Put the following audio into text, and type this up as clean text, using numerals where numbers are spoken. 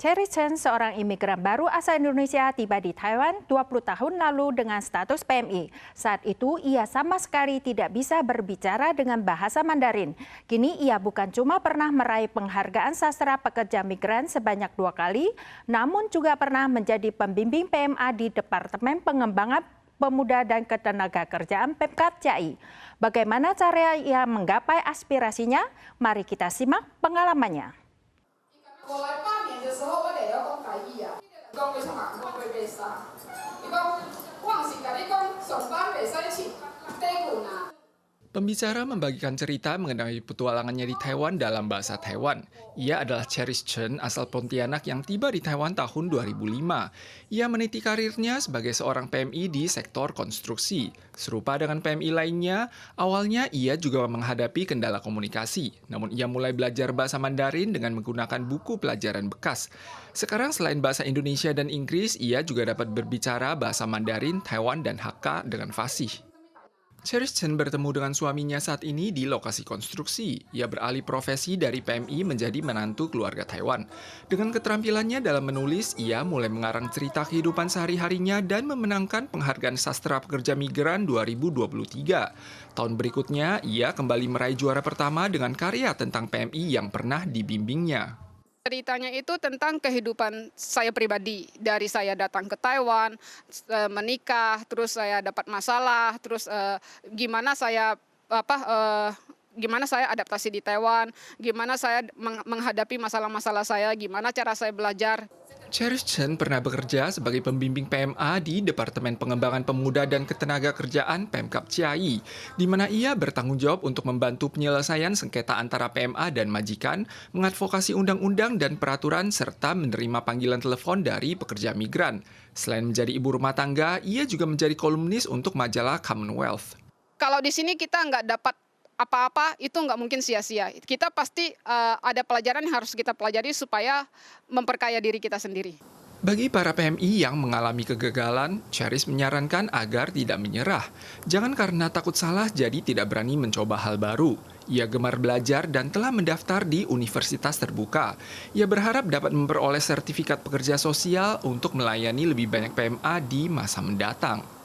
Cherry Chen, seorang imigran baru asal Indonesia, tiba di Taiwan 20 tahun lalu dengan status PMI. Saat itu, ia sama sekali tidak bisa berbicara dengan bahasa Mandarin. Kini ia bukan cuma pernah meraih penghargaan sastra pekerja migran sebanyak 2 kali, namun juga pernah menjadi pembimbing PMA di Departemen Pengembangan Pemuda dan Ketenagakerjaan Pemkab Ciai. Bagaimana cara ia menggapai aspirasinya? Mari kita simak pengalamannya. Pembicara membagikan cerita mengenai petualangannya di Taiwan dalam bahasa Taiwan. Ia adalah Cherry Chen asal Pontianak yang tiba di Taiwan tahun 2005. Ia meniti karirnya sebagai seorang PMI di sektor konstruksi. Serupa dengan PMI lainnya, awalnya ia juga menghadapi kendala komunikasi. Namun ia mulai belajar bahasa Mandarin dengan menggunakan buku pelajaran bekas. Sekarang selain bahasa Indonesia dan Inggris, ia juga dapat berbicara bahasa Mandarin, Taiwan, dan Hakka dengan fasih. Cherry Chen bertemu dengan suaminya saat ini di lokasi konstruksi. Ia beralih profesi dari PMI menjadi menantu keluarga Taiwan. Dengan keterampilannya dalam menulis, ia mulai mengarang cerita kehidupan sehari-harinya dan memenangkan penghargaan sastra pekerja migran 2023. Tahun berikutnya, ia kembali meraih juara pertama dengan karya tentang PMI yang pernah dibimbingnya. Ceritanya itu tentang kehidupan saya pribadi. Dari saya datang ke Taiwan, menikah, terus saya dapat masalah, terus gimana saya adaptasi di Taiwan, gimana saya menghadapi masalah-masalah saya, gimana cara saya belajar. Cherry Chen pernah bekerja sebagai pembimbing PMA di Departemen Pengembangan Pemuda dan Ketenagakerjaan Pemkab Ciai, di mana ia bertanggung jawab untuk membantu penyelesaian sengketa antara PMA dan majikan, mengadvokasi undang-undang dan peraturan, serta menerima panggilan telepon dari pekerja migran. Selain menjadi ibu rumah tangga, ia juga menjadi kolumnis untuk majalah Commonwealth. Kalau di sini kita nggak dapat apa-apa, itu nggak mungkin sia-sia. Kita pasti ada pelajaran yang harus kita pelajari supaya memperkaya diri kita sendiri. Bagi para PMI yang mengalami kegagalan, Cherry menyarankan agar tidak menyerah. Jangan karena takut salah jadi tidak berani mencoba hal baru. Ia gemar belajar dan telah mendaftar di universitas terbuka. Ia berharap dapat memperoleh sertifikat pekerja sosial untuk melayani lebih banyak PMA di masa mendatang.